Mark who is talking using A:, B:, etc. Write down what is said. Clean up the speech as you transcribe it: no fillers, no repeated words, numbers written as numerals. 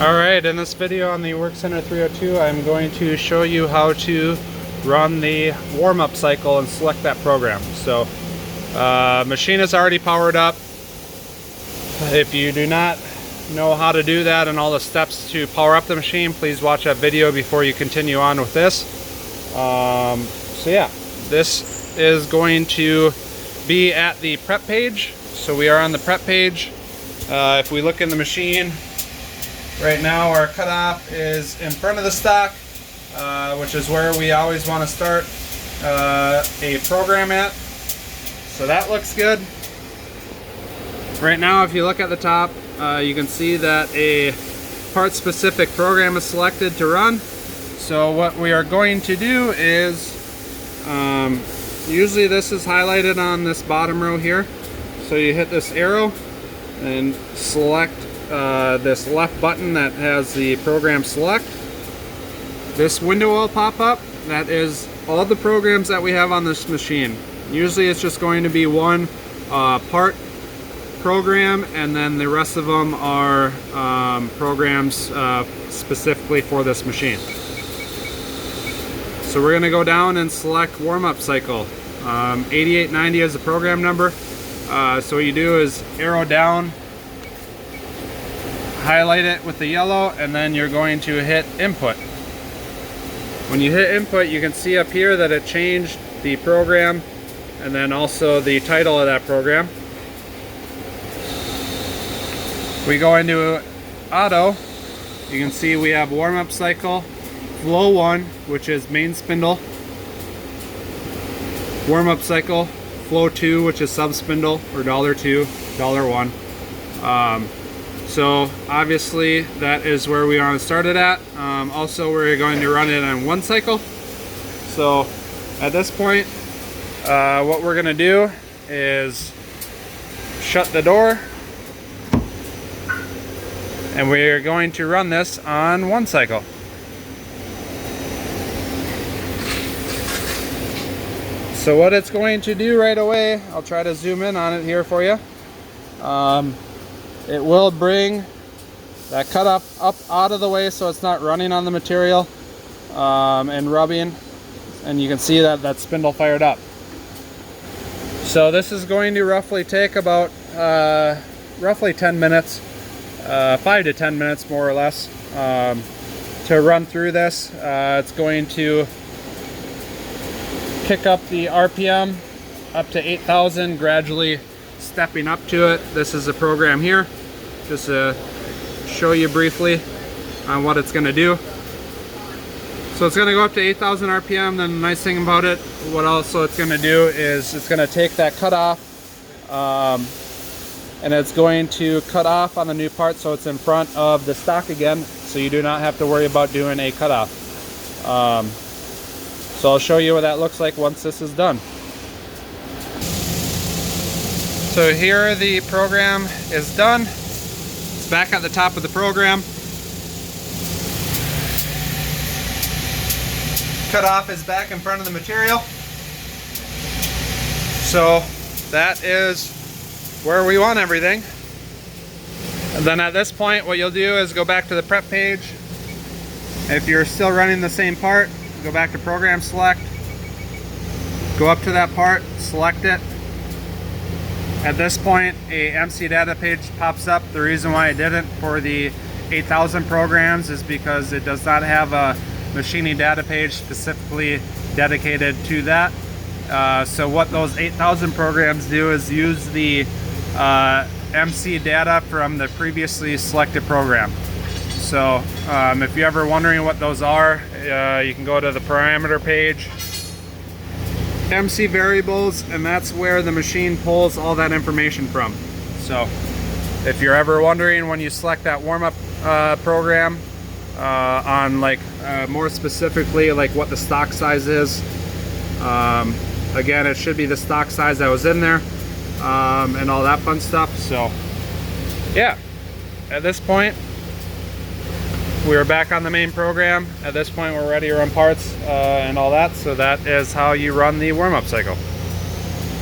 A: Alright, in this video on the WC-Center 302, I'm going to show you how to run the warm-up cycle and select that program. So, machine is already powered up. If you do not know how to do that and all the steps to power up the machine, please watch that video before you continue on with this. So yeah, this is going to be at the prep page. So we are on the prep page. If we look in the machine, right now our cutoff is in front of the stock, which is where we always want to start a program at. So that looks good. Right now, if you look at the top, you can see that a part-specific program is selected to run. So what we are going to do is, usually this is highlighted on this bottom row here. So you hit this arrow and select this left button that has the program select. This window will pop up. That is all the programs that we have on this machine. Usually it's just going to be one part program, and then the rest of them are programs specifically for this machine. So we're going to go down and select warm-up cycle. 8890 is the program number. So what you do is arrow down, highlight it with the yellow, and then you're going to hit input. When you hit input, you can see up here that it changed the program and then also the title of that program. We go into auto, you can see we have warm-up cycle, flow 1, which is main spindle, warm-up cycle, flow 2, which is sub spindle, or $2, $1. So obviously that is where we want to start it at. Also, we're going to run it on 1 cycle. So at this point, what we're going to do is shut the door, and we're going to run this on 1 cycle. So what it's going to do right away, I'll try to zoom in on it here for you. It will bring that cutoff up out of the way so it's not running on the material and rubbing, and you can see that that spindle fired up. So this is going to roughly take about roughly 10 minutes, 5 to 10 minutes more or less, to run through this. It's going to pick up the RPM up to 8,000, gradually stepping up to it. This is a program here, just to show you briefly on what it's going to do. So it's going to go up to 8,000 RPM. Then the nice thing about it, what also it's going to do is it's going to take that cutoff and it's going to cut off on the new part so it's in front of the stock again, so you do not have to worry about doing a cutoff. So I'll show you what that looks like once this is done. So here the program is done. It's back at the top of the program. Cutoff is back in front of the material. So that is where we want everything. And then at this point, what you'll do is go back to the prep page. If you're still running the same part, go back to program select, go up to that part, select it. At this point, a MC data page pops up. The reason why it didn't for the 8,000 programs is because it does not have a machining data page specifically dedicated to that. So what those 8,000 programs do is use the MC data from the previously selected program. So if you're ever wondering what those are, you can go to the parameter page, MC variables, and that's where the machine pulls all that information from. So if you're ever wondering when you select that warm-up program on like more specifically like what the stock size is, again, it should be the stock size that was in there and all that fun stuff. So yeah, at this point we are back on the main program. At this point we're ready to run parts and all that. So that is how you run the warm-up cycle.